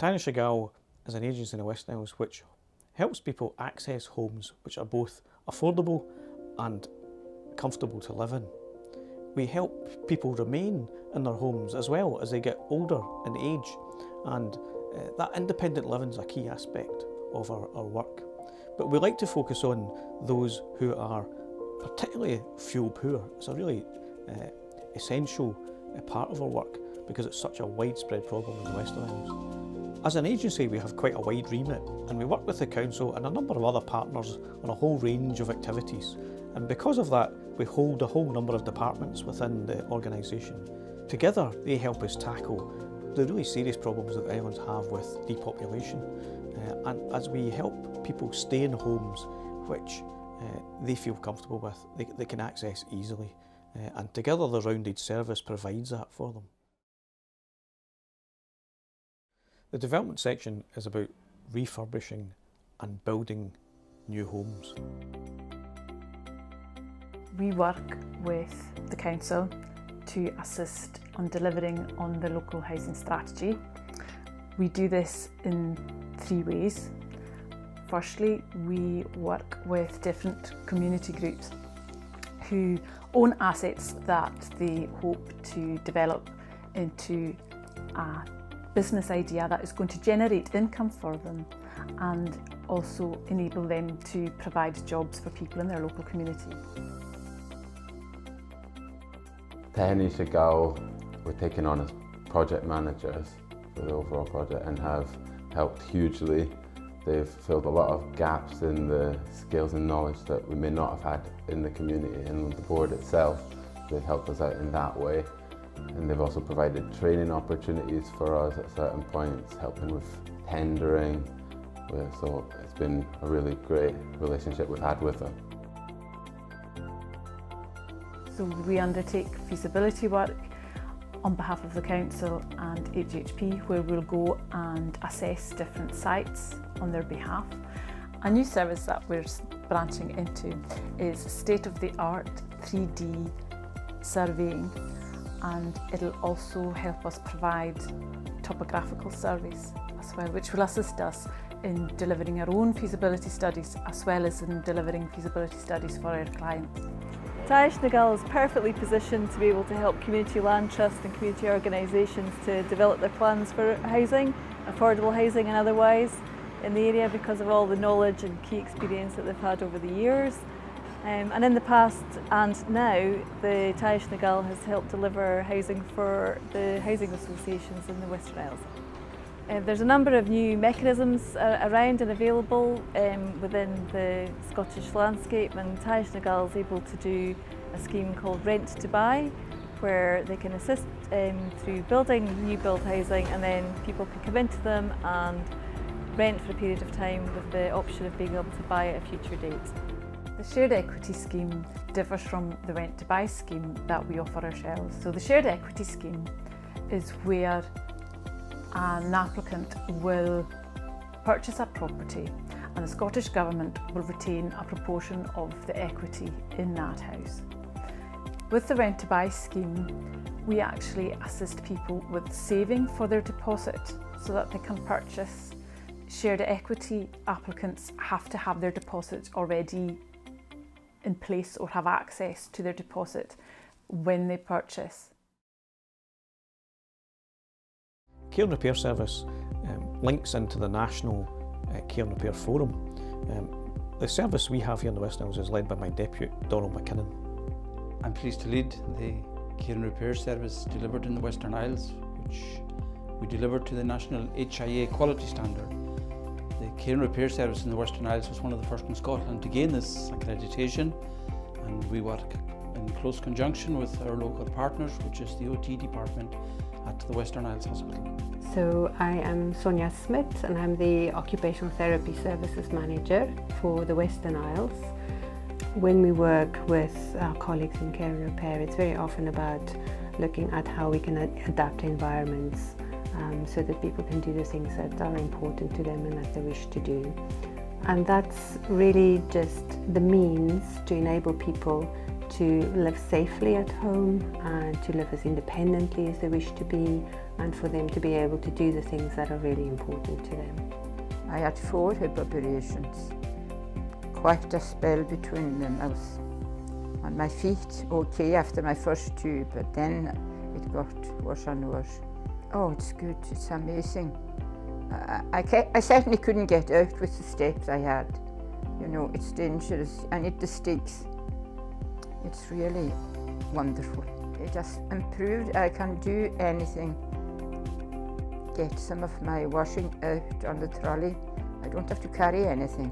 TIG is an agency in the West Isles which helps people access homes which are both affordable and comfortable to live in. We help people remain in their homes as well as they get older in age, and that independent living is a key aspect of our work. But we like to focus on those who are particularly fuel poor. It's a really essential part of our work because it's such a widespread problem in the Western Isles. As an agency, we have quite a wide remit, and we work with the council and a number of other partners on a whole range of activities. And because of that, we hold a whole number of departments within the organisation. Together, they help us tackle the really serious problems that the islands have with depopulation. And as we help people stay in homes which they feel comfortable with, they can access easily. And together, the rounded service provides that for them. The development section is about refurbishing and building new homes. We work with the council to assist on delivering on the local housing strategy. We do this in 3 ways. Firstly, we work with different community groups who own assets that they hope to develop into a business idea that is going to generate income for them and also enable them to provide jobs for people in their local community. TIG were taken on as project managers for the overall project and have helped hugely. They've filled a lot of gaps in the skills and knowledge that we may not have had in the community, and the board itself, they've helped us out in that way. And they've also provided training opportunities for us at certain points, helping with tendering. So it's been a really great relationship we've had with them. So we undertake feasibility work on behalf of the council and HHP, where we'll go and assess different sites on their behalf. A new service that we're branching into is state-of-the-art 3D surveying, and it'll also help us provide topographical surveys as well, which will assist us in delivering our own feasibility studies as well as in delivering feasibility studies for our clients. TIG is perfectly positioned to be able to help community land trusts and community organisations to develop their plans for housing, affordable housing and otherwise in the area because of all the knowledge and key experience that they've had over the years. And in the past and now, the TIG has helped deliver housing for the housing associations in the Western Isles. There's a number of new mechanisms around and available within the Scottish landscape, and TIG is able to do a scheme called Rent to Buy, where they can assist through building new build housing, and then people can come into them and rent for a period of time with the option of being able to buy at a future date. The shared equity scheme differs from the Rent to Buy scheme that we offer ourselves. So the shared equity scheme is where an applicant will purchase a property and the Scottish Government will retain a proportion of the equity in that house. With the Rent to Buy scheme, we actually assist people with saving for their deposit so that they can purchase. Shared equity applicants have to have their deposit already in place or have access to their deposit when they purchase. Care and Repair Service links into the National Care and Repair Forum. The service we have here in the West Isles is led by my deputy, Donald McKinnon. I'm pleased to lead the Care and Repair Service delivered in the Western Isles, which we deliver to the National HIA quality standard. The Care and Repair Service in the Western Isles was one of the first in Scotland to gain this accreditation, and we work in close conjunction with our local partners, which is the OT department at the Western Isles Hospital. So I am Sonia Smith and I'm the Occupational Therapy Services Manager for the Western Isles. When we work with our colleagues in Care and Repair, it's very often about looking at how we can adapt environments so that people can do the things that are important to them and that they wish to do. And that's really just the means to enable people to live safely at home and to live as independently as they wish to be, and for them to be able to do the things that are really important to them. I had 4 hip operations, quite a spell between them. I was on my feet okay after my first 2, but then it got worse and worse. Oh, it's good, it's amazing. I certainly couldn't get out with the steps I had. You know, it's dangerous. I need the sticks. It's really wonderful. It has improved. I can do anything. Get some of my washing out on the trolley. I don't have to carry anything.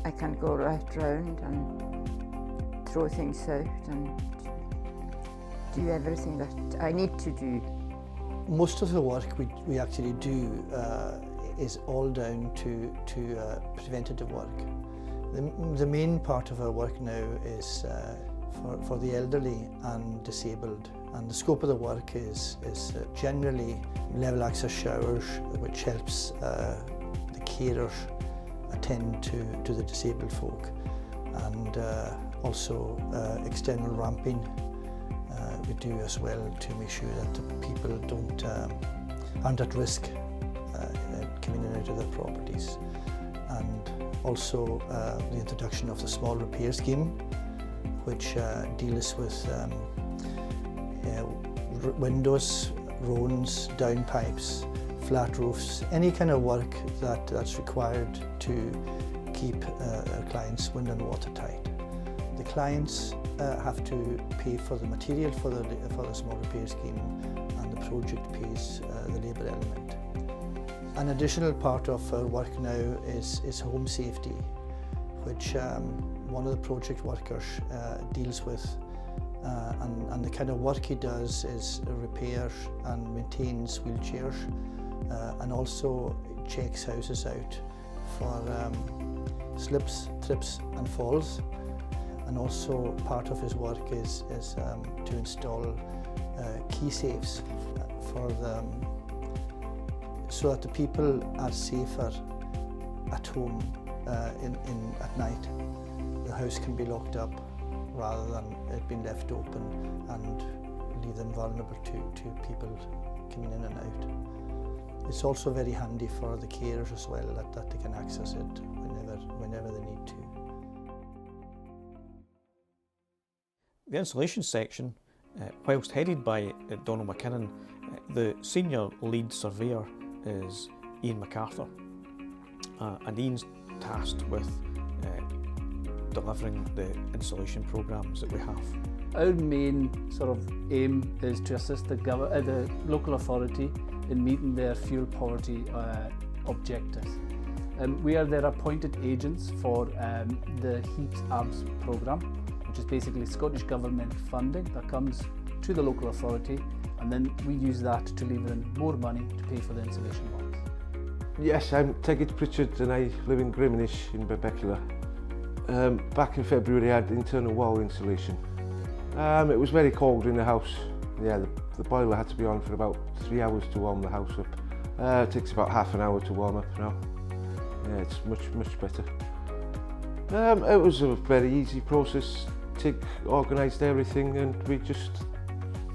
I can go right round and throw things out and do everything that I need to do. Most of the work we actually do is all down to preventative work. The main part of our work now is for the elderly and disabled, and the scope of the work is generally level access showers, which helps the carers attend to the disabled folk, and also external ramping we do as well, to make sure that the people aren't at risk coming in and out of their properties. And also the introduction of the small repair scheme, which deals with windows, roans, downpipes, flat roofs, any kind of work that's required to keep our clients wind and watertight. The clients have to pay for the material for the small repair scheme, and the project pays the labour element. An additional part of our work now is home safety, which one of the project workers deals with, and the kind of work he does is repairs and maintains wheelchairs, and also checks houses out for slips, trips and falls. And also part of his work is to install key safes for them, so that the people are safer at home at night. The house can be locked up rather than it being left open and leave them vulnerable to people coming in and out. It's also very handy for the carers as well, that they can access it whenever they need to. The insulation section, whilst headed by Donald McKinnon, the senior lead surveyor is Ian MacArthur, and Ian's tasked with delivering the insulation programmes that we have. Our main sort of aim is to assist the local authority in meeting their fuel poverty objectives. We are their appointed agents for the Heaps Abs programme, which is basically Scottish Government funding that comes to the local authority, and then we use that to lever in more money to pay for the insulation works. Yes, I'm TIG Pritchard and I live in Griminish in Berbecula. Back in February I had internal wall insulation. It was very cold in the house. Yeah, the boiler had to be on for about 3 hours to warm the house up. It takes about half an hour to warm up now. Yeah, it's much better. It was a very easy process. TIG organised everything, and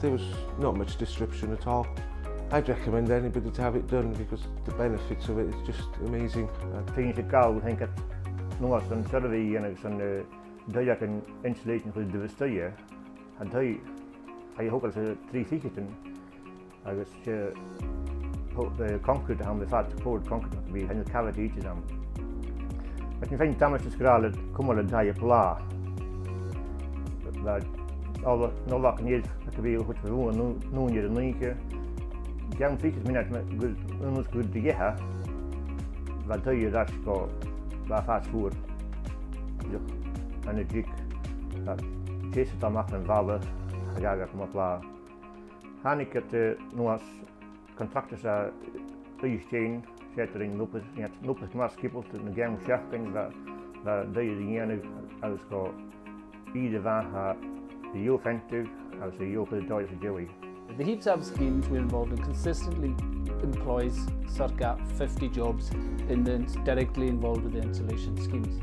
there was not much disruption at all. I'd recommend anybody to have it done because the benefits of it is just amazing. Tegen het kou denk ik nog als een survey en zo'n dat een installation voor de bestuur. En dat je ook als 3 ziekten. Als je de concrete hebben, de vaart poured concrete we hebben cavity each aan. Maar je vindt damage is graag komen dat je pla. Dat alle nog wat niet dat je weer goed verwoorden nu je de nieuwe. Gaan fiets minuten met ons goed te gaan. Wat doe je dat go waar vaart voor. En het ik dat deze dan mag een vallen. Ga ik maar pla. Gaan ik het nog als contractors uitsteken. Zetten in lopen maar skippels de gang schaffen dat doe je die ene als go ieder van de heel effectief als de heel veel Duitse Joey. The Heaps Abs schemes we're involved in consistently employs circa 50 jobs directly involved with the insulation schemes.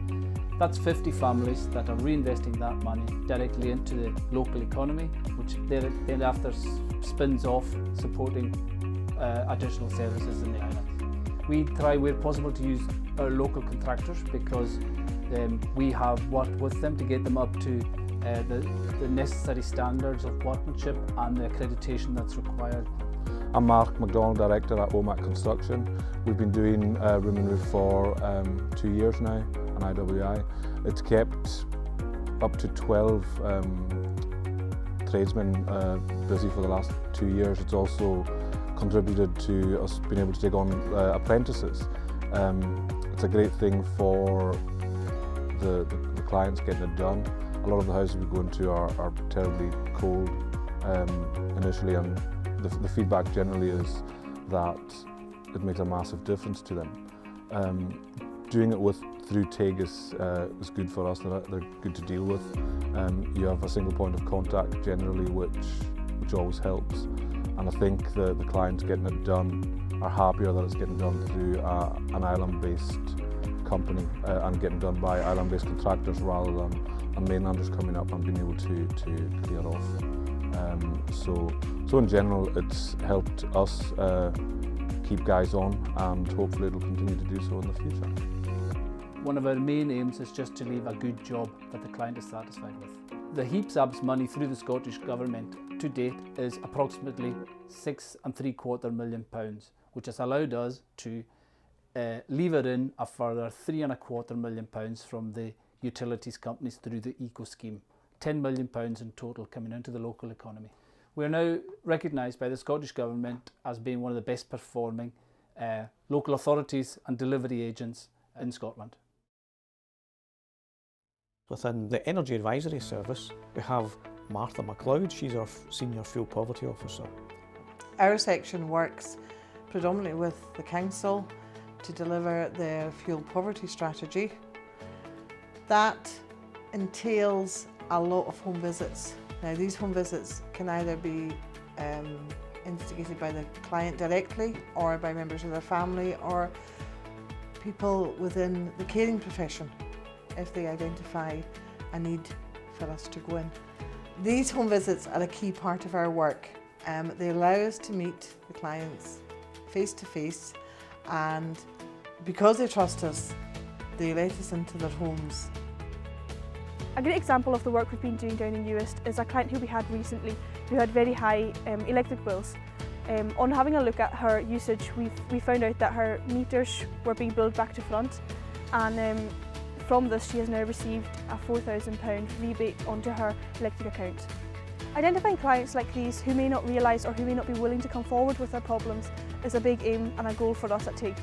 That's 50 families that are reinvesting that money directly into the local economy, which then after spins off supporting additional services in the islands. We try where possible to use our local contractors because we have worked with them to get them up to the necessary standards of workmanship and the accreditation that's required. I'm Mark MacDonald, Director at OMAC Construction. We've been doing room and roof for 2 years now on IWI. It's kept up to 12 tradesmen busy for the last 2 years. It's also contributed to us being able to take on apprentices. It's a great thing for the clients getting it done. A lot of the houses we go into are terribly cold initially, and the feedback generally is that it makes a massive difference to them. Doing it through TIG is good for us. They're good to deal with. You have a single point of contact generally, which always helps. And I think the clients getting it done are happier that it's getting done through an island-based company and getting done by island-based contractors rather than mainlanders coming up and being able to clear off. So in general, it's helped us keep guys on, and hopefully it'll continue to do so in the future. One of our main aims is just to leave a good job that the client is satisfied with. The HEAPS money through the Scottish Government to date is approximately £6.75 million, which has allowed us to lever in a further £3.25 million from the utilities companies through the ECO scheme. £10 million in total coming into the local economy. We are now recognised by the Scottish Government as being one of the best performing local authorities and delivery agents in Scotland. Within the Energy Advisory Service, we have Martha MacLeod. She's our Senior Fuel Poverty Officer. Our section works predominantly with the Council to deliver their fuel poverty strategy. That entails a lot of home visits. Now, these home visits can either be instigated by the client directly or by members of their family or people within the caring profession if they identify a need for us to go in. These home visits are a key part of our work. They allow us to meet the clients face to face, and because they trust us, they let us into their homes. A great example of the work we've been doing down in Uist is a client who we had recently who had very high electric bills. On having a look at her usage, we found out that her meters were being billed back to front, and from this she has now received a £4,000 rebate onto her electric account. Identifying clients like these who may not realise or who may not be willing to come forward with their problems is a big aim and a goal for us at TIG.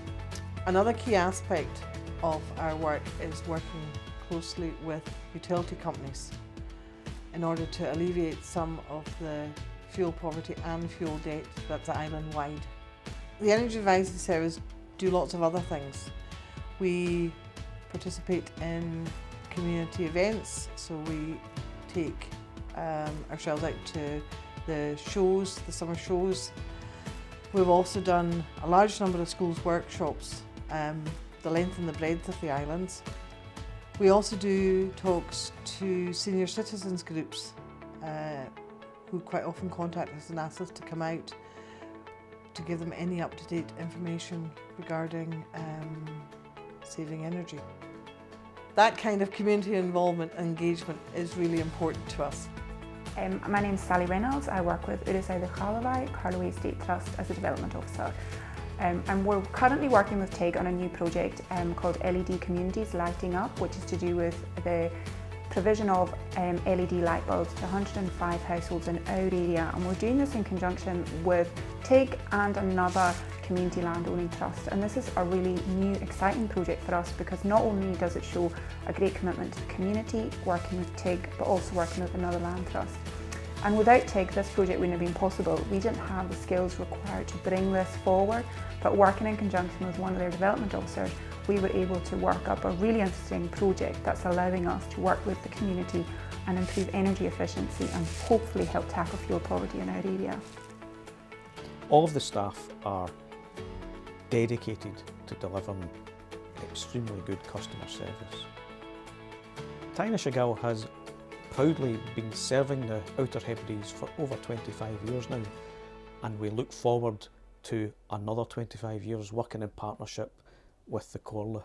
Another key aspect of our work is working closely with utility companies in order to alleviate some of the fuel poverty and fuel debt that's island-wide. The Energy Advisory Service do lots of other things. We participate in community events, so we take ourselves out to the shows, the summer shows. We've also done a large number of schools workshops, the length and the breadth of the islands. We also do talks to senior citizens groups who quite often contact us and ask us to come out to give them any up-to-date information regarding saving energy. That kind of community involvement and engagement is really important to us. My name is Sally Reynolds. I work with Urusai the Carloway State Trust as a development officer. And we're currently working with TIG on a new project called LED Communities Lighting Up, which is to do with the provision of LED light bulbs to 105 households in our area, and we're doing this in conjunction with TIG and another community landowning trust. And this is a really new, exciting project for us because not only does it show a great commitment to the community, working with TIG, but also working with another land trust. And without TIG, this project wouldn't have been possible. We didn't have the skills required to bring this forward, but working in conjunction with one of their development officers, we were able to work up a really interesting project that's allowing us to work with the community and improve energy efficiency and hopefully help tackle fuel poverty in our area. All of the staff are dedicated to delivering extremely good customer service. Tyne Gal has proudly been serving the Outer Hebrides for over 25 years now, and we look forward to another 25 years working in partnership with the Corla.